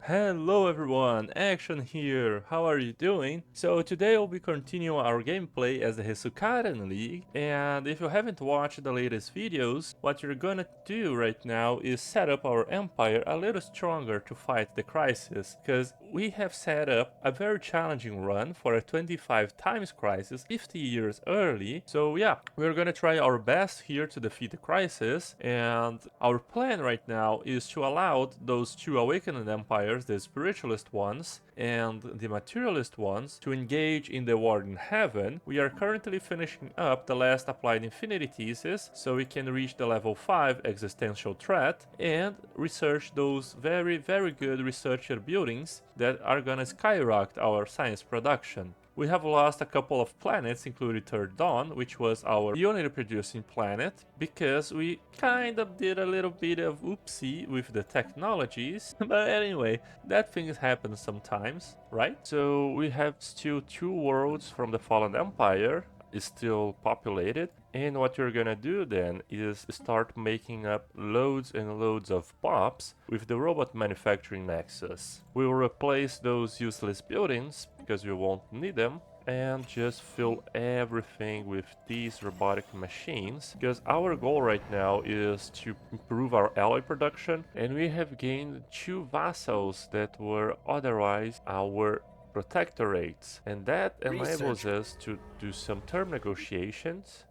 Hello everyone, Action here, how are you doing? So today we'll be continuing our gameplay as the Hisukaren League, and if you haven't watched the latest videos, what you're gonna do right now is set up our empire a little stronger to fight the crisis, because we have set up a very challenging run for a 25 times crisis 50 years early. So yeah, we're gonna try our best here to defeat the crisis, and our plan right now is to allow those two awakened empires, the spiritualist ones and the materialist ones, to engage in the war in heaven. We are currently finishing up the last applied infinity thesis so we can reach the level 5 existential threat and research those very good researcher buildings that are gonna skyrocket our science production. We have lost a couple of planets, including Third Dawn, which was our unity producing planet, because we kind of did a little bit of oopsie with the technologies. But anyway, that things happen sometimes, right? So we have still two worlds from the Fallen Empire is still populated, and what you're gonna do then is start making up loads and loads of pops with the robot manufacturing nexus. We will replace those useless buildings because we won't need them, and just fill everything with these robotic machines, because our goal right now is to improve our alloy production, and we have gained two vassals that were otherwise our protectorates, and that enables us to do some term negotiations.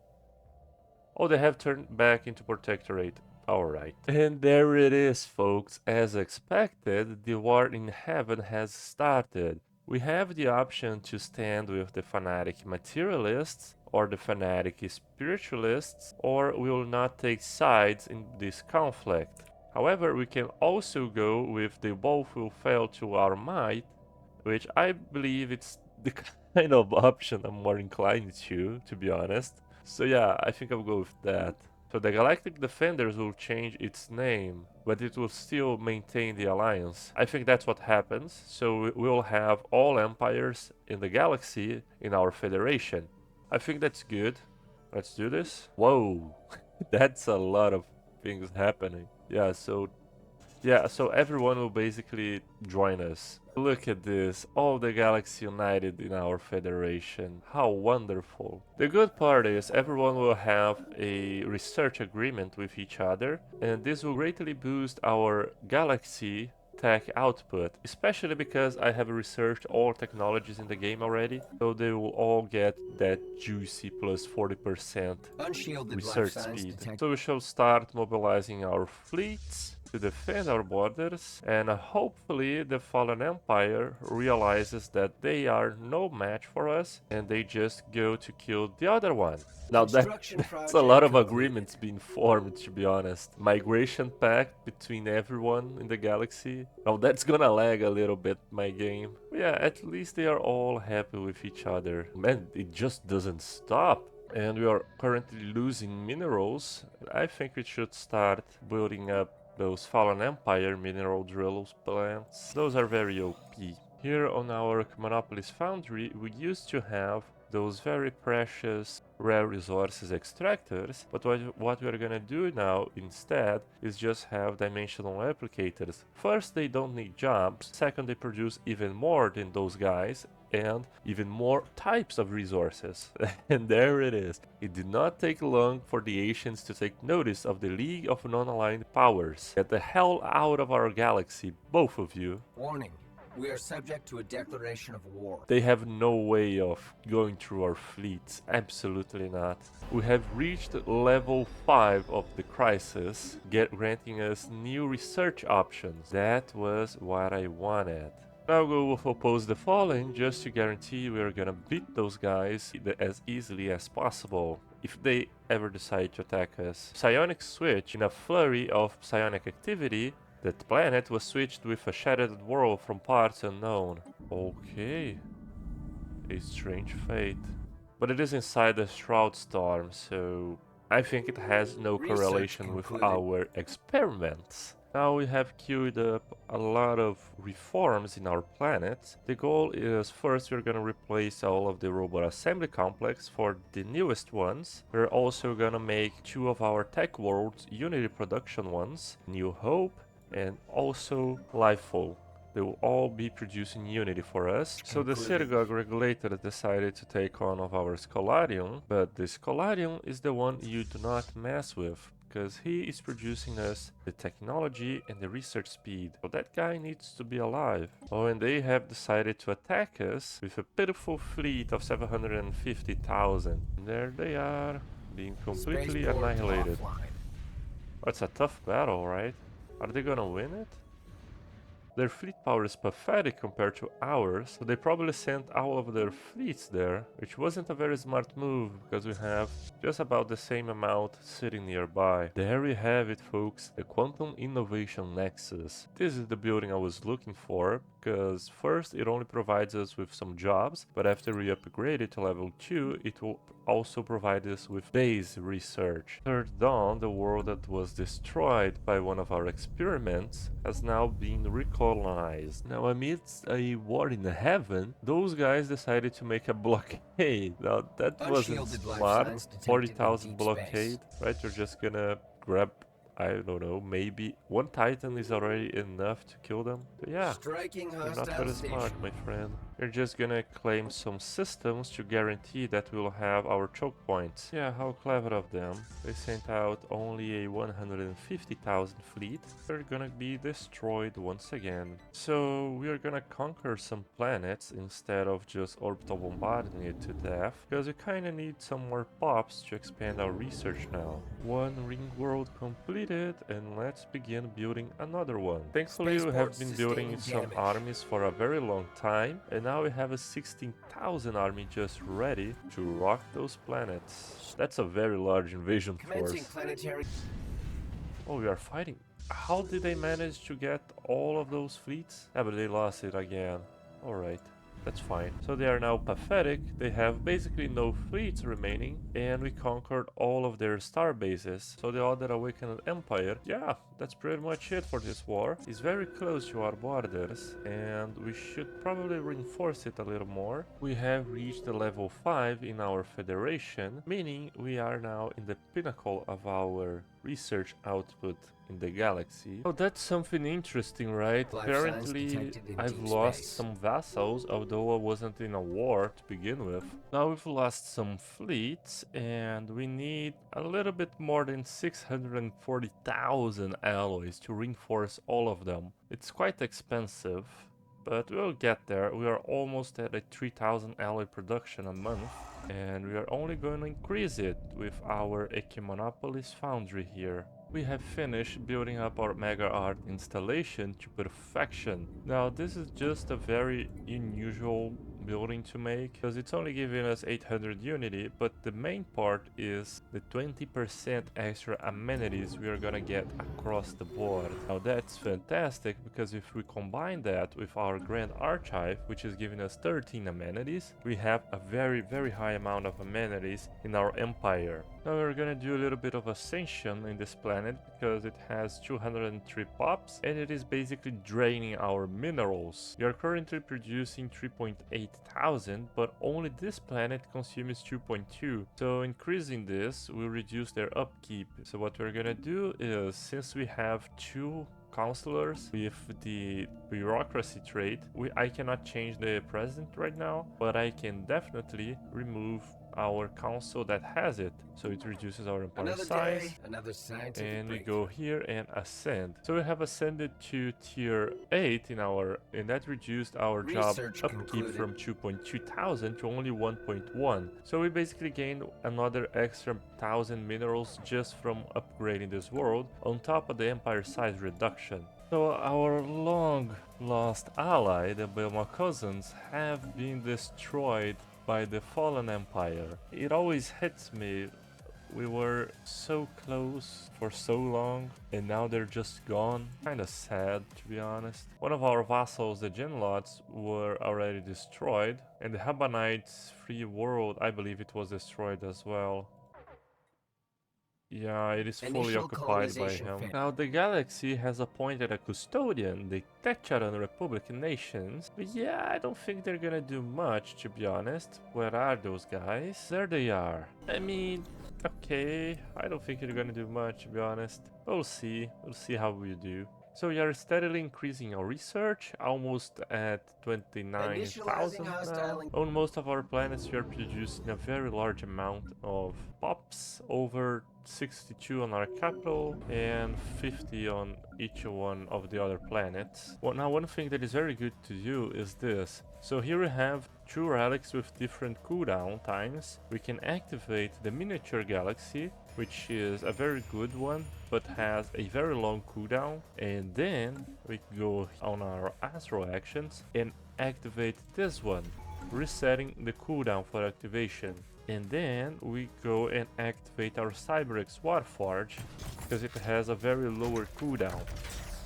Oh, they have turned back into protectorate. Alright. And there it is, folks. As expected, the war in heaven has started. We have the option to stand with the fanatic materialists or the fanatic spiritualists, or we will not take sides in this conflict. However, we can also go with the both will fail to our might, which I believe it's the kind of option I'm more inclined to be honest. So yeah, I think I'll go with that. So the Galactic Defenders will change its name, but it will still maintain the alliance. I think that's what happens, so we'll have all empires in the galaxy in our federation. I think that's good. Let's do this. Whoa, that's a lot of things happening. Yeah, so everyone will basically join us. Look at this, all the galaxy united in our federation. How wonderful. The good part is everyone will have a research agreement with each other, and this will greatly boost our galaxy tech output, especially because I have researched all technologies in the game already, so they will all get that juicy plus 40% research speed. So we shall start mobilizing our fleets to defend our borders, and hopefully the Fallen Empire realizes that they are no match for us and they just go to kill the other one. Now that's a lot of agreements being formed, to be honest. Migration pact between everyone in the galaxy. Now that's gonna lag a little bit my game. But yeah, at least they are all happy with each other. Man, it just doesn't stop. And we are currently losing minerals. I think we should start building up those Fallen Empire mineral drill plants. Those are very OP. Here on our Monopolis Foundry, we used to have those very precious rare resources extractors, but what we're gonna do now instead is just have dimensional replicators. First, they don't need jobs. Second, they produce even more than those guys, and even more types of resources. And there it is. It did not take long for the Asians to take notice of the League of Non-Aligned Powers. Get the hell out of our galaxy, both of you. Warning. We are subject to a declaration of war. They have no way of going through our fleets, absolutely not. We have reached level 5 of the crisis, granting us new research options. That was what I wanted. Now we will oppose the Fallen just to guarantee we are gonna beat those guys as easily as possible if they ever decide to attack us. Psionic switch. In a flurry of psionic activity, that planet was switched with a shattered world from parts unknown. Okay. A strange fate. But it is inside the Shroud Storm, so I think it has no correlation with our experiments. Now we have queued up a lot of reforms in our planet. The goal is first we're gonna replace all of the robot assembly complex for the newest ones. We're also gonna make two of our tech worlds unity production ones, New Hope and also Lifeful. They will all be producing unity for us. So the Concluded. synagogue regulator decided to take one of our scholarium, but the scholarium is the one you do not mess with, because he is producing us the technology and the research speed. So that guy needs to be alive. Oh, and they have decided to attack us with a pitiful fleet of 750,000. There they are, being completely Spaceport annihilated. offline. Oh, it's a tough battle, right? Are they gonna win it? Their fleet power is pathetic compared to ours, so they probably sent all of their fleets there, which wasn't a very smart move because we have just about the same amount sitting nearby. There we have it, folks, the Quantum Innovation Nexus. This is the building I was looking for, because first it only provides us with some jobs, but after we upgrade it to level 2, it will also provide us with base research. Third Dawn, the world that was destroyed by one of our experiments, has now been recolonized. Now, amidst a war in heaven, those guys decided to make a blockade. Now, that wasn't Unshielded life smart. signs detected in 40,000 deep blockade, space. right? You're just gonna grab, I don't know, maybe one Titan is already enough to kill them. But yeah, Striking you're not hostile very smart, station. my friend. We're just gonna claim some systems to guarantee that we'll have our choke points. Yeah, how clever of them. They sent out only a 150,000 fleet. They're gonna be destroyed once again. So we are gonna conquer some planets instead of just orbital bombarding it to death, because we kinda need some more pops to expand our research now. One ring world completed, and let's begin building another one. Thankfully, we have Spaceports been building sustaining some damage. armies for a very long time, and now we have a 16,000 army just ready to rock those planets. That's a very large invasion Commencing force. planetary. Oh, we are fighting. How did they manage to get all of those fleets? Yeah, but they lost it again. Alright. That's fine. So they are now pathetic, they have basically no fleets remaining, and we conquered all of their star bases. So the other awakened empire, yeah, that's pretty much it for this war. It's very close to our borders, and we should probably reinforce it a little more. We have reached the level 5 in our federation, meaning we are now in the pinnacle of our research output in the galaxy. Oh, that's something interesting, right? Life signs Apparently, detected in I've deep lost space. some vassals, although I wasn't in a war to begin with. Now we've lost some fleets, and we need a little bit more than 640,000 alloys to reinforce all of them. It's quite expensive, but we'll get there. We are almost at a 3,000 alloy production a month, and we are only going to increase it with our Echemonopolis foundry here. We have finished building up our Mega Art installation to perfection. Now this is just a very unusual building to make, because it's only giving us 800 unity, but the main part is the 20% extra amenities we are gonna get across the board. Now that's fantastic, because if we combine that with our Grand Archive, which is giving us 13 amenities, we have a very high amount of amenities in our empire. Now we're gonna do a little bit of ascension in this planet, because it has 203 pops, and it is basically draining our minerals. We are currently producing 3.8 thousand, but only this planet consumes 2.2. So increasing this will reduce their upkeep. So what we're gonna do is, since we have two counselors with the bureaucracy trait, I cannot change the president right now, but I can definitely remove our council that has it, so it reduces our empire Another size. day, another scientific And we breakthrough. go here and ascend. So we have ascended to tier 8 in our, and that reduced our job Research upkeep concluded. from 2.2 thousand to only 1.1. So we basically gained another extra 1,000 minerals just from upgrading this world, on top of the empire size reduction. So our long lost ally, the Belma cousins, have been destroyed by the fallen empire. It always hits me. We were so close for so long, and now they're just gone. Kinda sad, to be honest. One of our vassals, the Genlots, were already destroyed, and the Habanites' free world, I believe it was destroyed as well. Yeah, it is fully Initial occupied by colonization him. failed. Now, the galaxy has appointed a custodian, the Techaran Republican nations. But yeah, I don't think they're gonna do much, to be honest. Where are those guys? There they are. I mean, okay, I don't think they're gonna do much, to be honest. We'll see how we do. So we are steadily increasing our research, almost at 29,000 Initializing now. hostile. On most of our planets we are producing a very large amount of pops, over 62 on our capital and 50 on each one of the other planets. Well, now one thing that is very good to do is this. So here we have two relics with different cooldown times. We can activate the miniature galaxy, which is a very good one, but has a very long cooldown. And then we go on our astral actions and activate this one, resetting the cooldown for activation. And then we go and activate our Cyberx Warforge because it has a very lower cooldown.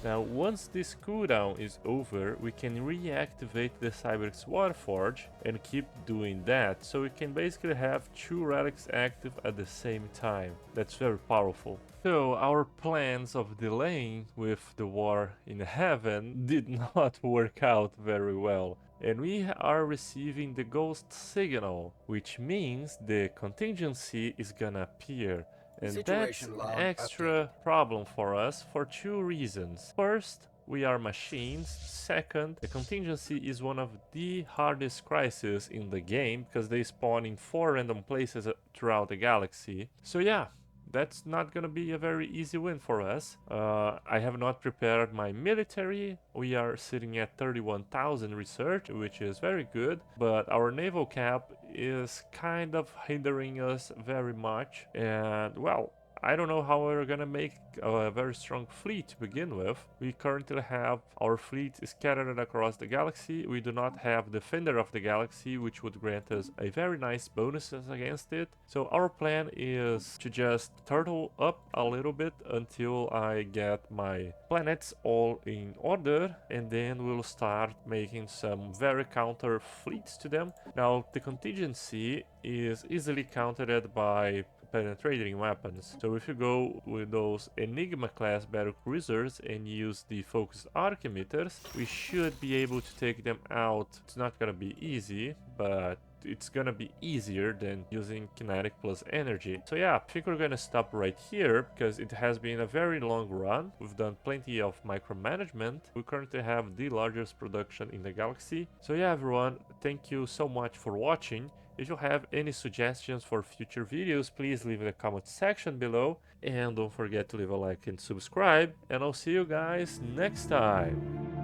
Now, once this cooldown is over, we can reactivate the Cyberx Warforge and keep doing that. So we can basically have two relics active at the same time. That's very powerful. So our plans of delaying with the war in heaven did not work out very well. And we are receiving the ghost signal, which means the contingency is gonna appear. And that's Situation an log extra problem for us for two reasons. First, we are machines. Second, the contingency is one of the hardest crises in the game because they spawn in 4 random places throughout the galaxy. So yeah, that's not gonna be a very easy win for us. I have not prepared my military. We are sitting at 31,000 research, which is very good, but our naval cap is kind of hindering us very much. And well, I don't know how we're gonna make a very strong fleet to begin with. We currently have our fleet scattered across the galaxy. We do not have Defender of the Galaxy, which would grant us a very nice bonuses against it. So our plan is to just turtle up a little bit until I get my planets all in order, and then we'll start making some very counter fleets to them. Now, the contingency is easily countered by penetrating weapons. So if you go with those Enigma class battle cruisers and use the focused arc emitters, we should be able to take them out. It's not gonna be easy, but it's gonna be easier than using kinetic plus energy. So yeah, I think we're gonna stop right here because it has been a very long run. We've done plenty of micromanagement. We currently have the largest production in the galaxy. So yeah, everyone, thank you so much for watching. If you have any suggestions for future videos, please leave in the comment section below. And don't forget to leave a like and subscribe. And I'll see you guys next time.